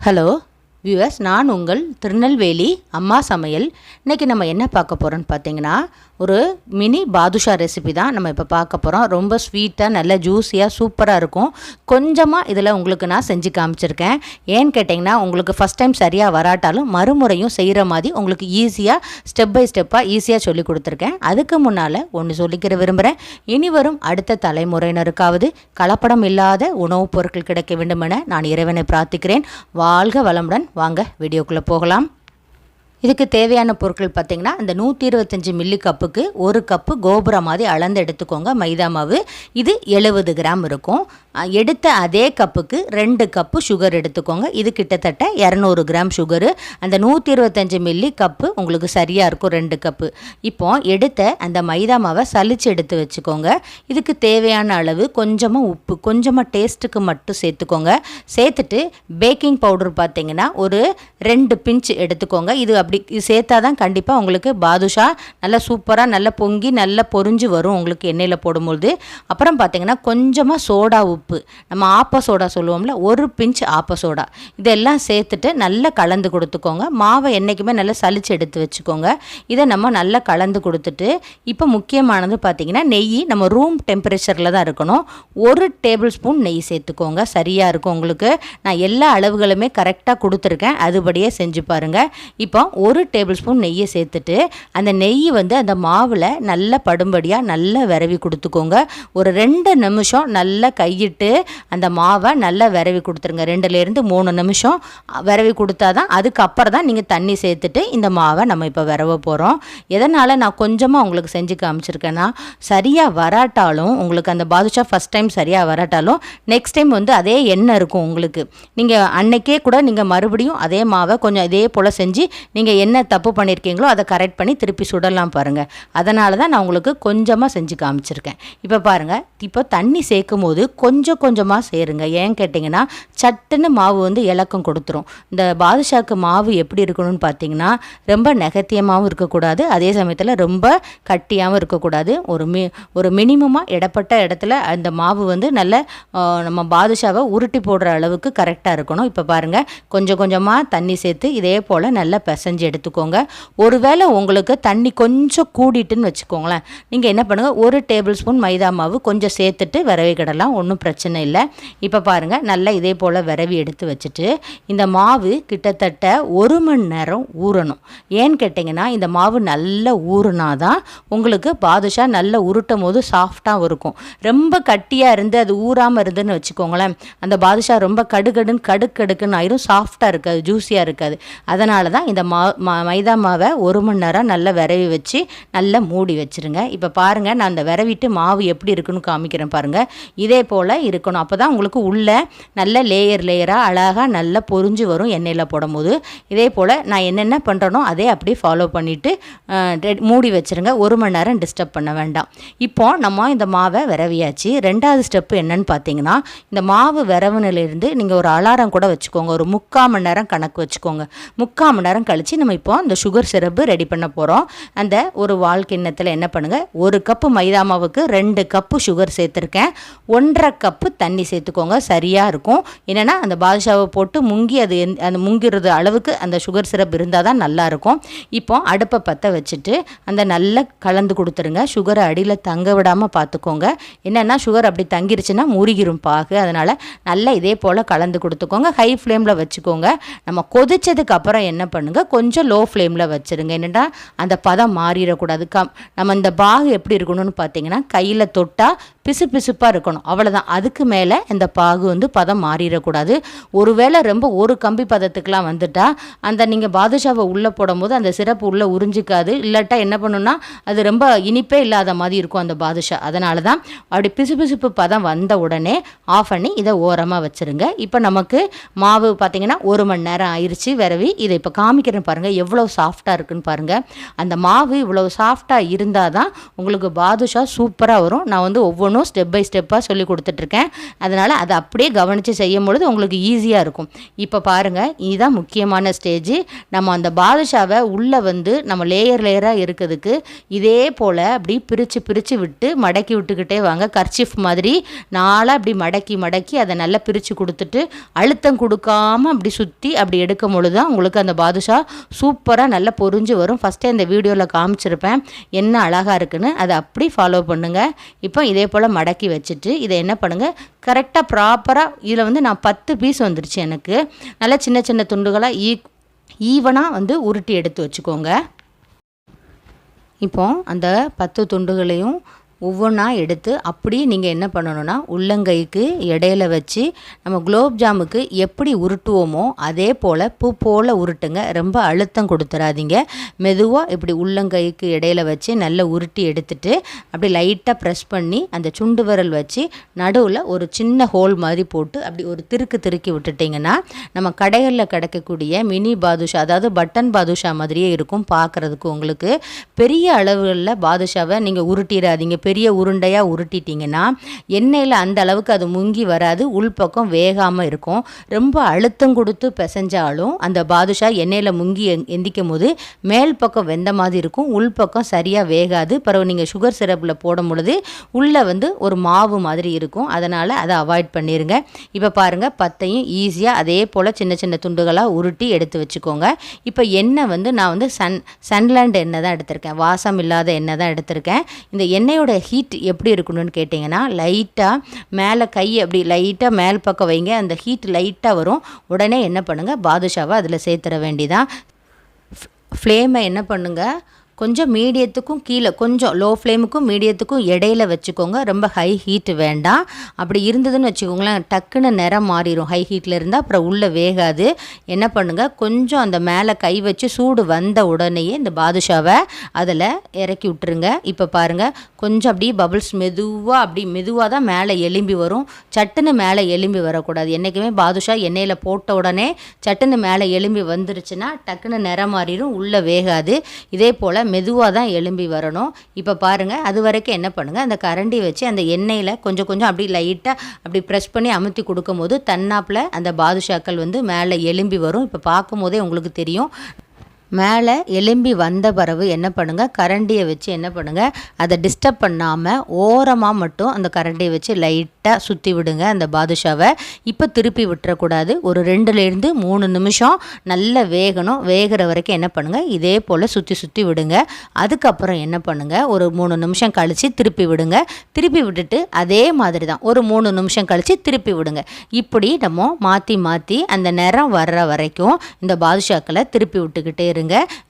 Hello viewers, நான் உங்கள் திருநெல்வேலி அம்மா சமையல். இன்றைக்கி நம்ம என்ன பார்க்க போகிறோன்னு பார்த்தீங்கன்னா, ஒரு மினி பாதுஷா ரெசிபி தான் நம்ம இப்போ பார்க்க போகிறோம். ரொம்ப ஸ்வீட்டாக நல்ல ஜூஸியாக சூப்பராக இருக்கும். கொஞ்சமாக இதில் உங்களுக்கு நான் செஞ்சு காமிச்சிருக்கேன். ஏன்னு கேட்டிங்கன்னா, உங்களுக்கு ஃபஸ்ட் டைம் சரியாக வராட்டாலும் மறுமுறையும் செய்கிற மாதிரி உங்களுக்கு ஈஸியாக ஸ்டெப் பை ஸ்டெப்பாக ஈஸியாக சொல்லி கொடுத்துருக்கேன். அதுக்கு முன்னால் ஒன்று சொல்லிக்கிற விரும்புகிறேன். இனி வரும் அடுத்த தலைமுறையினருக்காவது கலப்படம் இல்லாத உணவுப் பொருட்கள் கிடைக்க வேண்டுமென நான் இறைவனை பிரார்த்திக்கிறேன். வாழ்க வளமுடன். வாங்க வீடியோக்குள்ளே போகலாம். இதுக்கு தேவையான பொருட்கள் பார்த்திங்கன்னா, இந்த 125 மில்லி கப்புக்கு 1 கப்பு கோபுரம் மாதிரி அளந்து எடுத்துக்கோங்க மைதா மாவு. இது 70 கிராம் இருக்கும். எடுத்த அதே கப்புக்கு 2 கப்பு சுகர் எடுத்துக்கோங்க. இது கிட்டத்தட்ட 200 கிராம் சுகரு. அந்த 125 மில்லி கப்பு உங்களுக்கு சரியாக இருக்கும் 2 கப்பு. இப்போ எடுத்த அந்த மைதா மாவை சலிச்சு எடுத்து வச்சுக்கோங்க. இதுக்கு தேவையான அளவு கொஞ்சமாக உப்பு, கொஞ்சமாக டேஸ்ட்டுக்கு மட்டும் சேர்த்துக்கோங்க. சேர்த்துட்டு பேக்கிங் பவுடர் பார்த்திங்கன்னா ஒரு 2 பிஞ்ச் எடுத்துக்கோங்க. இது அப்படி சேர்த்தா தான் கண்டிப்பாக உங்களுக்கு பாதுஷா நல்லா சூப்பராக நல்லா பொங்கி நல்லா பொரிஞ்சு வரும் உங்களுக்கு எண்ணெயில் போடும்போது. அப்புறம் பார்த்திங்கன்னா கொஞ்சமாக சோடா உப்பு, நம்ம ஆப்ப சோடா சொல்லுவோம்ல, 1 பிஞ்ச் ஆப்ப சோடா, இதெல்லாம் சேர்த்துட்டு நல்லா கலந்து கொடுத்துக்கோங்க. மாவை என்றைக்குமே நல்லா சலிச்சு எடுத்து வச்சுக்கோங்க. இதை நம்ம நல்லா கலந்து கொடுத்துட்டு, இப்போ முக்கியமானது பார்த்திங்கன்னா நெய் நம்ம ரூம் டெம்பரேச்சரில் தான் இருக்கணும். 1 டேபிள் ஸ்பூன் நெய் சேர்த்துக்கோங்க. சரியாக இருக்கும் உங்களுக்கு. நான் எல்லா அளவுகளுமே கரெக்டாக கொடுத்துருக்கேன், அதுபடியே செஞ்சு பாருங்கள். இப்போ 1 டேபிள் ஸ்பூன் நெய்யை சேர்த்துட்டு அந்த நெய் அந்த மாவில் நல்லா படும்படியாக நல்லா விரவி கொடுத்துக்கோங்க. ஒரு 2 நிமிஷம் நல்லா கையிட்டு அந்த மாவை நல்லா விரவி கொடுத்துருங்க. 2லேருந்து 3 நிமிஷம் விரவி கொடுத்தா தான், அதுக்கப்புறம் தான் நீங்கள் தண்ணி சேர்த்துட்டு இந்த மாவை நம்ம இப்போ விரவ போகிறோம். எதனால் நான் கொஞ்சமாக உங்களுக்கு செஞ்சு காமிச்சிருக்கேன்னா, சரியாக வராட்டாலும் உங்களுக்கு அந்த பாதுஷா ஃபஸ்ட் டைம் சரியாக வராட்டாலும் நெக்ஸ்ட் டைம் அதே எண்ணெய் இருக்கும் உங்களுக்கு. நீங்கள் அன்னைக்கே கூட நீங்கள் மறுபடியும் அதே மாவை கொஞ்சம் இதே போல் செஞ்சு நீங்கள் என்ன தப்பு பண்ணியிருக்கீங்களோ அதை கரெக்ட் பண்ணி திருப்பி சுடலாம் பாருங்கள். அதனால தான் நான் உங்களுக்கு கொஞ்சமாக செஞ்சு காமிச்சிருக்கேன். இப்போ பாருங்கள், இப்போ தண்ணி சேர்க்கும் போது கொஞ்சம் கொஞ்சமாக சேருங்க. ஏன்னு கேட்டிங்கன்னா, சட்டுன்னு மாவு இலக்கம் கொடுத்துரும். இந்த பாதுஷாக்கு மாவு எப்படி இருக்கணும்னு பார்த்தீங்கன்னா, ரொம்ப நெகத்தியமாகவும் இருக்கக்கூடாது, அதே சமயத்தில் ரொம்ப கட்டியாகவும் இருக்கக்கூடாது. ஒரு மினிமமாக இடப்பட்ட இடத்துல அந்த மாவு நல்ல நம்ம பாதுஷாவை உருட்டி போடுற அளவுக்கு கரெக்டாக இருக்கணும். இப்போ பாருங்கள், கொஞ்சம் கொஞ்சமாக தண்ணி சேர்த்து இதே போல் நல்லா பிசைஞ்சு எடுத்துக்கோங்க. ஒருவேளை உங்களுக்கு தண்ணி கொஞ்சம் கூடிட்டுன்னு வச்சுக்கோங்களேன், நீங்கள் என்ன பண்ணுங்கள், 1 டேபிள் ஸ்பூன் மைதா மாவு கொஞ்சம் சேர்த்துட்டு விரவி கிடலாம், ஒன்றும் பிரச்சனை இல்லை. இப்போ பாருங்கள், நல்லா இதே போல் விரவி எடுத்து வச்சுட்டு இந்த மாவு கிட்டத்தட்ட 1 மணி நேரம் ஊறணும். ஏன்னு கேட்டிங்கன்னா, இந்த மாவு நல்லா ஊறுனாதான் உங்களுக்கு பாதுஷா நல்லா உருட்டும் போது சாஃப்டாக இருக்கும். ரொம்ப கட்டியாக இருந்து அது ஊறாமல் இருந்துன்னு வச்சுக்கோங்களேன், அந்த பாதுஷா ரொம்ப கடுக்குன்னு ஆயிரும், சாஃப்டாக இருக்காது, ஜூஸியாக இருக்காது. அதனால தான் இந்த மைதா மாவை 1 மணி நேரம் நல்லா விரவி வச்சு நல்லா மூடி வச்சுருங்க. இப்போ பாருங்கள், நான் அந்த விரவிட்டு மாவு எப்படி இருக்குன்னு காமிக்கிறேன் பாருங்கள். இதே போல் இருக்கணும். அப்போ தான் உங்களுக்கு உள்ளே நல்ல லேயராக அழகாக நல்லா பொரிஞ்சு வரும் எண்ணெயில் போடும்போது. இதே போல் நான் என்னென்ன பண்ணுறனோ அதே அப்படியே ஃபாலோ பண்ணிவிட்டு மூடி வச்சுருங்க. 1 மணி நேரம் டிஸ்டர்ப் பண்ண வேண்டாம். இப்போ நம்ம இந்த மாவை விரவியாச்சு. 2வது ஸ்டெப்பு என்னன்னு பார்த்தீங்கன்னா, இந்த மாவு விரவுனிலிருந்து நீங்கள் ஒரு அலாரம் கூட வச்சுக்கோங்க. ஒரு 3/4 மணி நேரம் கணக்கு வச்சுக்கோங்க. 3/4 மணி நேரம் கழித்து நம்ம இப்போ அந்த சுகர் சிரப்பு ரெடி பண்ண போகிறோம். அந்த ஒரு வால் கிண்ணத்தில் என்ன பண்ணுங்கள், 1 கப்பு மைதா மாவுக்கு 2 கப்பு சுகர் சேர்த்துருக்கேன். 1.5 கப்பு தண்ணி சேர்த்துக்கோங்க. சரியாக இருக்கும். என்னென்னா அந்த பாதுஷாவை போட்டு முங்கி அந்த முங்கிறது அளவுக்கு அந்த சுகர் சிரப் இருந்தால் தான் நல்லாயிருக்கும். இப்போ அடுப்பை பற்ற வச்சுட்டு அந்த நல்லா கலந்து கொடுத்துருங்க. சுகரை அடியில் தங்க விடாமல் பார்த்துக்கோங்க. என்னென்னா சுகர் அப்படி தங்கிருச்சுன்னா முறிகிரும் பாகு. அதனால் நல்லா இதே போல் கலந்து கொடுத்துக்கோங்க. ஹை ஃப்ளேமில் வச்சுக்கோங்க. நம்ம கொதிச்சதுக்கு அப்புறம் என்ன பண்ணுங்கள், கொஞ்சம் லோ ஃப்ளேமில் வச்சுருங்க. என்னென்னா அந்த பதம் மாறிடக்கூடாது. நம்ம இந்த பாகு எப்படி இருக்கணும்னு பார்த்தீங்கன்னா, கையில் தொட்டால் பிசுப்பாக இருக்கணும், அவ்வளோதான். அதுக்கு மேலே இந்த பாகு பதம் மாறிடக்கூடாது. ஒருவேளை ரொம்ப ஒரு கம்பி பதத்துக்கெலாம் வந்துட்டால் அந்த நீங்கள் பாதுஷாவை உள்ளே போடும்போது அந்த சிரப்பு உள்ளே உறிஞ்சிக்காது. இல்லாட்டா என்ன பண்ணுன்னா அது ரொம்ப இனிப்பே இல்லாத மாதிரி இருக்கும் அந்த பாதுஷா. அதனால தான் அப்படி பிசுப்பு பதம் வந்த உடனே ஆஃப் பண்ணி இதை ஓரமாக வச்சுருங்க. இப்போ நமக்கு மாவு பார்த்திங்கன்னா 1 மணி நேரம் ஆயிடுச்சு விரவி. இதை இப்போ காமிக்கிறேன் பாருங்கள், எவ்வளோ சாஃப்டாக இருக்குன்னு பாருங்கள். அந்த மாவு இவ்வளோ சாஃப்டாக இருந்தால் தான் உங்களுக்கு பாதுஷா சூப்பராக வரும். நான் ஒவ்வொன்றும் நானும் ஸ்டெப் பை ஸ்டெப்பாக சொல்லி கொடுத்துட்ருக்கேன். அதனால் அதை அப்படியே கவனித்து செய்யும் பொழுது உங்களுக்கு ஈஸியாக இருக்கும். இப்போ பாருங்கள், இதுதான் முக்கியமான ஸ்டேஜ். நம்ம அந்த பாதுஷாவை உள்ளே வந்து நம்ம லேயராக இருக்கிறதுக்கு இதே போல் அப்படி பிரித்து விட்டு மடக்கி விட்டுக்கிட்டே வாங்க. கர்ச்சீஃப் மாதிரி நாளாக அப்படி மடக்கி அதை நல்லா பிரித்து கொடுத்துட்டு அழுத்தம் கொடுக்காமல் அப்படி சுற்றி அப்படி எடுக்கும் பொழுது தான் உங்களுக்கு அந்த பாதுஷா சூப்பராக நல்லா பொரிஞ்சு வரும். ஃபஸ்ட்டே இந்த வீடியோவில் காமிச்சிருப்பேன் என்ன அழகாக இருக்குன்னு. அதை அப்படி ஃபாலோ பண்ணுங்கள். இப்போ இதே போல் மடக்கி வச்சுட்டு இதை என்ன பண்ணுங்கள், கரெக்டாக ப்ராப்பராக இதில் வந்து நான் 10 பீஸ் வந்துருச்சு எனக்கு. நல்லா சின்ன சின்ன துண்டுகளாக ஈவனாக வந்து உருட்டி எடுத்து வச்சுக்கோங்க. இப்போ அந்த 10 துண்டுகளையும் ஒவ்வொன்றா எடுத்து அப்படியே நீங்கள் என்ன பண்ணணுன்னா உள்ளங்கைக்கு இடையில வச்சு நம்ம குலோப் ஜாமுக்கு எப்படி உருட்டுவோமோ அதே போல் பூ போல் உருட்டுங்க. ரொம்ப அழுத்தம் கொடுத்துடாதீங்க. மெதுவாக இப்படி உள்ளங்கைக்கு இடையில வச்சு நல்லா உருட்டி எடுத்துட்டு அப்படி லைட்டாக ப்ரெஸ் பண்ணி அந்த சுண்டு விரல் வச்சு நடுவில் ஒரு சின்ன ஹோல் மாதிரி போட்டு அப்படி ஒரு திருக்கி விட்டுட்டிங்கன்னா நம்ம கடைகளில் கிடைக்கக்கூடிய மினி பாதுஷா, அதாவது பட்டன் பாதுஷா மாதிரியே இருக்கும் பார்க்குறதுக்கு. உங்களுக்கு பெரிய அளவுகளில் பாதுஷாவை நீங்கள் உருட்டிடாதீங்க. பெரிய உருண்டையாக உருட்டிட்டிங்கன்னா எண்ணெயில் அந்த அளவுக்கு அது முங்கி வராது, உள்பக்கம் வேகாமல் இருக்கும். ரொம்ப அழுத்தம் கொடுத்து பிசைஞ்சாலும் அந்த பாதுஷா எண்ணெயில் முங்கி எந்திக்கும் போது மேல் பக்கம் வெந்த மாதிரி இருக்கும், உள்பக்கம் சரியாக வேகாது. பிறகு நீங்கள் சுகர் சிரப்பில் போடும் பொழுது உள்ளே வந்து ஒரு மாவு மாதிரி இருக்கும். அதனால் அதை அவாய்ட் பண்ணிடுங்க. இப்போ பாருங்கள், 10ஐயும் ஈஸியாக அதே போல் சின்ன சின்ன துண்டுகளாக உருட்டி எடுத்து வச்சுக்கோங்க. இப்போ எண்ணெய் வந்து நான் வந்து சன்லேண்ட் எண்ணெய் தான் எடுத்திருக்கேன், வாசம் இல்லாத எண்ணெய் தான் எடுத்திருக்கேன். இந்த எண்ணெயோட ஹீட் எப்படி இருக்கணும்னு கேட்டிங்கன்னா, லைட்டாக மேலே கையை அப்படி லைட்டாக மேல் பக்கம் வைங்க. அந்த ஹீட் லைட்டாக வரும். உடனே என்ன பண்ணுங்கள், பாதுஷாவை அதில் சேர்த்துற வேண்டிதான். ஃப்ளேமை என்ன பண்ணுங்கள், கொஞ்சம் மீடியத்துக்கும் கீழே, கொஞ்சம் லோ ஃப்ளேமுக்கும் மீடியத்துக்கும் இடையில வச்சுக்கோங்க. ரொம்ப ஹை ஹீட் வேண்டாம். அப்படி இருந்ததுன்னு வச்சுக்கோங்களேன், டக்குன்னு நிறம் மாறிடும். ஹை ஹீட்டில் இருந்தால் அப்புறம் உள்ளே வேகாது. என்ன பண்ணுங்கள், கொஞ்சம் அந்த மேலே கை வச்சு சூடு வந்த உடனேயே இந்த பாதுஷாவை அதில் இறக்கி விட்டுருங்க. இப்போ பாருங்கள், கொஞ்சம் அப்படியே பபிள்ஸ் மெதுவாக தான் மேலே எலும்பி வரும். சட்டுன்னு மேலே எலும்பி வரக்கூடாது. என்றைக்குமே பாதுஷா எண்ணெயில் போட்ட உடனே சட்டுன்னு மேலே எலும்பி வந்துருச்சுன்னா டக்குன்னு நிறம் மாறிடும், உள்ளே வேகாது. இதே போல் மெதுவாக தான் எலும்பி வரணும். இப்போ பாருங்கள், அது வரைக்கும் என்ன பண்ணுங்கள், அந்த கரண்டி வச்சு அந்த எண்ணெயில் கொஞ்சம் அப்படி லைட்டாக அப்படி ப்ரெஸ் பண்ணி அமுத்தி கொடுக்கும் போது தன்னாப்பில் அந்த பாதுஷாக்கள் வந்து மேலே எலும்பி வரும். இப்போ பார்க்கும் போதே உங்களுக்கு தெரியும். மேலே எலும்பி வந்த பிறகு என்ன பண்ணுங்கள், கரண்டியை வச்சு என்ன பண்ணுங்கள், அதை டிஸ்டர்ப் பண்ணாமல் ஓரமாக மட்டும் அந்த கரண்டியை வச்சு லைட்டாக சுற்றி விடுங்க அந்த பாதுஷாவை. இப்போ திருப்பி விட்டுறக்கூடாது. ஒரு 2லேருந்து 3 நிமிஷம் நல்லா வேகணும். வேகிற வரைக்கும் என்ன பண்ணுங்கள், இதே போல் சுற்றி விடுங்க. அதுக்கப்புறம் என்ன பண்ணுங்கள், ஒரு 3 நிமிஷம் கழித்து திருப்பி விடுங்க. திருப்பி விட்டுட்டு அதே மாதிரி தான் ஒரு 3 நிமிஷம் கழித்து திருப்பி விடுங்க. இப்படி நம்ம மாற்றி அந்த நிறம் வர்ற வரைக்கும் இந்த பாதுஷாக்களை திருப்பி விட்டுக்கிட்டே இருங்க.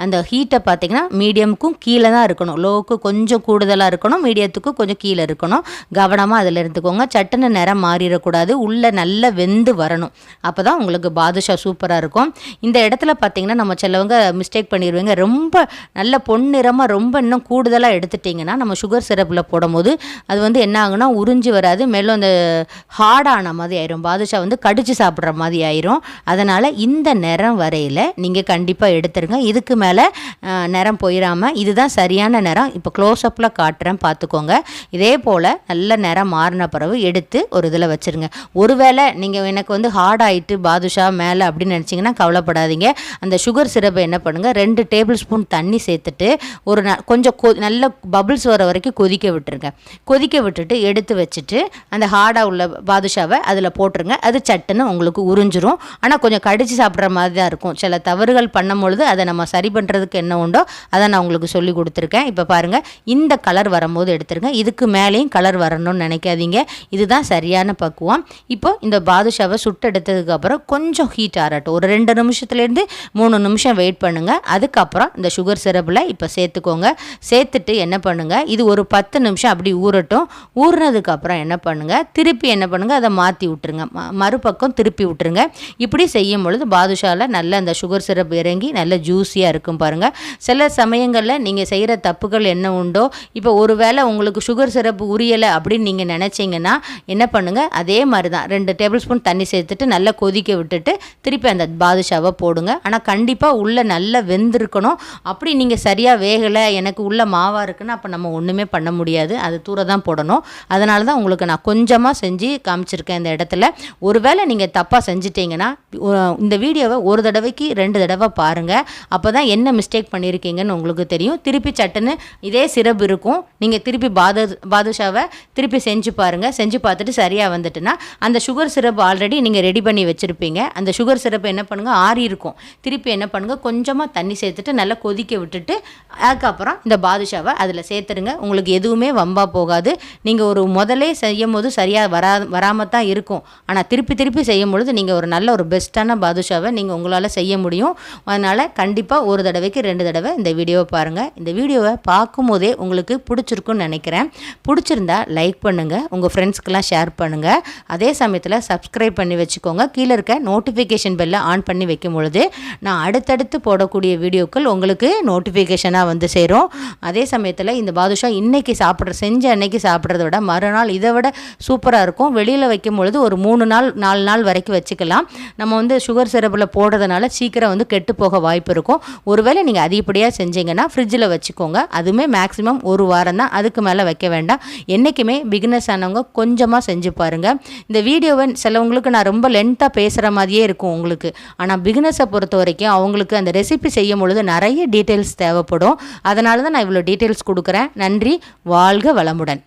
அந்த ஹீட்டை பார்த்தீங்கன்னா மீடியமுக்கும் கீழே தான் இருக்கணும். லோவுக்கு கொஞ்சம் கூடுதலாக இருக்கணும், மீடியத்துக்கும் கொஞ்சம் கீழே இருக்கணும். கவனமாக அதில் இருந்துக்கோங்க. சட்டுன்னு நிறம் மாறிடக்கூடாது. உள்ளே நல்லா வெந்து வரணும். அப்போ தான் உங்களுக்கு பாதுஷா சூப்பராக இருக்கும். இந்த இடத்துல பார்த்தீங்கன்னா நம்ம சிலவங்க மிஸ்டேக் பண்ணிடுவீங்க. ரொம்ப நல்ல பொன்னிறமாக ரொம்ப இன்னும் கூடுதலாக எடுத்துட்டிங்கன்னா நம்ம சுகர் சிரப்பில் போடும்போது அது வந்து என்ன ஆகுனா உறிஞ்சி வராது. மேலும் அந்த ஹார்டான மாதிரி ஆயிரும். பாதுஷா வந்து கடிச்சு சாப்பிட்ற மாதிரி ஆயிரும். அதனால் இந்த நிறம் வரையில் நீங்கள் கண்டிப்பாக எடுத்துருங்க. இதுக்கு மேலே நிறம் போயிடாமல் இதுதான் சரியான நிறம். இப்போ க்ளோஸ்அப்பில் காட்டுறேன் பார்த்துக்கோங்க. இதே போல் நல்ல நிறம் மாறின பிறகு எடுத்து ஒரு இதில் வச்சுருங்க. ஒருவேளை நீங்கள் எனக்கு வந்து ஹார்ட் ஆகிட்டு பாதுஷா மேலே அப்படின்னு நினச்சிங்கன்னா கவலைப்படாதீங்க. அந்த சுகர் சிரப்பை என்ன பண்ணுங்கள், 2 டேபிள் ஸ்பூன் தண்ணி சேர்த்துட்டு ஒரு கொஞ்சம் நல்ல பபிள்ஸ் வர வரைக்கும் கொதிக்க விட்டுருங்க. கொதிக்க விட்டுட்டு எடுத்து வச்சுட்டு அந்த ஹார்டாக உள்ள பாதுஷாவை அதில் போட்டுருங்க. அது சட்டுன்னு உங்களுக்கு உறிஞ்சிரும். ஆனால் கொஞ்சம் கடிச்சு சாப்பிட்ற மாதிரி தான் இருக்கும். சில தவறுகள் பண்ணும் பொழுது அதை நம்ம சரி பண்ணுறதுக்கு என்ன உண்டோ அதை நான் உங்களுக்கு சொல்லி கொடுத்துருக்கேன். இப்போ பாருங்கள், இந்த கலர் வரும்போது எடுத்துருங்க. இதுக்கு மேலேயும் கலர் வரணும்னு நினைக்காதீங்க. இதுதான் சரியான பக்குவம். இப்போ இந்த பாதுஷாவை சுட்டு எடுத்ததுக்கப்புறம் கொஞ்சம் ஹீட் ஆறட்டும். ஒரு 2 நிமிஷத்துலேருந்து 3 நிமிஷம் வெயிட் பண்ணுங்கள். அதுக்கப்புறம் இந்த சுகர் சிரப்பில் இப்போ சேர்த்துக்கோங்க. சேர்த்துட்டு என்ன பண்ணுங்கள், இது ஒரு 10 நிமிஷம் அப்படி ஊறட்டும். ஊறினதுக்கப்புறம் என்ன பண்ணுங்கள், திருப்பி என்ன பண்ணுங்கள், அதை மாற்றி விட்டுருங்க. மறுபக்கம் திருப்பி விட்டுருங்க. இப்படி செய்யும் பொழுது பாதுஷாவில் நல்ல அந்த சுகர் சிரப் இறங்கி நல்ல ஜூஸியாக இருக்கும் பாருங்கள். சில சமயங்களில் நீங்கள் செய்கிற தப்புகள் என்ன உண்டோ, இப்போ ஒரு வேளை உங்களுக்கு சுகர் சிரப்பு உரியலை அப்படின்னு நீங்கள் நினச்சிங்கன்னா என்ன பண்ணுங்கள், அதே மாதிரி தான் 2 டேபிள் ஸ்பூன் தண்ணி சேர்த்துட்டு நல்லா கொதிக்க விட்டுட்டு திருப்பி அந்த பாதுஷாவை போடுங்க. ஆனால் கண்டிப்பாக உள்ளே நல்லா வெந்திருக்கணும். அப்படி நீங்கள் சரியாக வேகலை, எனக்கு உள்ள மாவாக இருக்குன்னு, அப்போ நம்ம ஒன்றுமே பண்ண முடியாது, அது தூர தான் போடணும். அதனால தான் உங்களுக்கு நான் கொஞ்சமாக செஞ்சு காமிச்சிருக்கேன் இந்த இடத்துல. ஒருவேளை நீங்கள் தப்பாக செஞ்சிட்டிங்கன்னா இந்த வீடியோவை ஒரு தடவைக்கு 2 தடவை பாருங்கள். அப்போ தான் என்ன மிஸ்டேக் பண்ணியிருக்கீங்கன்னு உங்களுக்கு தெரியும். திருப்பி சட்டுன்னு இதே சிரப் இருக்கும், நீங்கள் திருப்பி பாதுஷாவை திருப்பி செஞ்சு பாருங்கள். செஞ்சு பார்த்துட்டு சரியாக வந்துட்டுன்னா அந்த சுகர் சிரப் ஆல்ரெடி நீங்கள் ரெடி பண்ணி வச்சுருப்பீங்க. அந்த சுகர் சிரப்பை என்ன பண்ணுங்கள், ஆறி இருக்கும், திருப்பி என்ன பண்ணுங்கள், கொஞ்சமாக தண்ணி சேர்த்துட்டு நல்லா கொதிக்க விட்டுட்டு அதுக்கப்புறம் இந்த பாதுஷாவை அதில் சேர்த்துருங்க. உங்களுக்கு எதுவுமே வம்பாக போகாது. நீங்கள் ஒரு முதலே செய்யும் போது சரியாக வராமல் தான் இருக்கும். ஆனால் திருப்பி செய்யும் பொழுது நீங்கள் ஒரு நல்ல ஒரு பெஸ்ட்டான பாதுஷாவை நீங்கள் உங்களால் செய்ய முடியும். அதனால் கண்டிப்பாக ஒரு தடவைக்கு 2 தடவை இந்த வீடியோவை பாருங்கள். இந்த வீடியோவை பார்க்கும்போதே உங்களுக்கு பிடிச்சிருக்குன்னு நினைக்கிறேன். பிடிச்சிருந்தா லைக் பண்ணுங்கள், உங்கள் ஃப்ரெண்ட்ஸ்க்கெலாம் ஷேர் பண்ணுங்கள். அதே சமயத்தில் சப்ஸ்கிரைப் பண்ணி வச்சுக்கோங்க. கீழே இருக்க நோட்டிஃபிகேஷன் பெல்லை ஆன் பண்ணி வைக்கும் பொழுது நான் அடுத்தடுத்து போடக்கூடிய வீடியோக்கள் உங்களுக்கு நோட்டிஃபிகேஷனாக வந்து சேரும். அதே சமயத்தில் இந்த பாதுஷா இன்றைக்கி செஞ்ச அன்னைக்கு சாப்பிட்றத விட மறுநாள் இதை விட சூப்பராக இருக்கும். வெளியில் வைக்கும் பொழுது ஒரு 3 நாள் 4 நாள் வரைக்கும் வச்சுக்கலாம். நம்ம வந்து சுகர் சிரப்பில் போடுறதுனால சீக்கிரம் வந்து கெட்டு போக வாய்ப்பு இருக்கும். ஒருவேளை நீங்கள் அதிகப்படியாக செஞ்சீங்கன்னா ஃப்ரிட்ஜில் வச்சுக்கோங்க. அதுவுமே மேக்ஸிமம் 1 வாரம் தான், அதுக்கு மேலே வைக்க வேண்டாம். என்றைக்குமே பிகினர்ஸ் ஆனவங்க கொஞ்சமாக செஞ்சு பாருங்கள். இந்த வீடியோவை சிலவங்களுக்கு நான் ரொம்ப லென்த்தாக பேசுகிற மாதிரியே இருக்கும் உங்களுக்கு. ஆனால் பிகினர்ஸை பொறுத்த வரைக்கும் அவங்களுக்கு அந்த ரெசிபி செய்யும் பொழுது நிறைய டீட்டெயில்ஸ் தேவைப்படும். அதனால தான் நான் இவ்வளோ டீட்டெயில்ஸ் கொடுக்குறேன். நன்றி. வாழ்க வளமுடன்.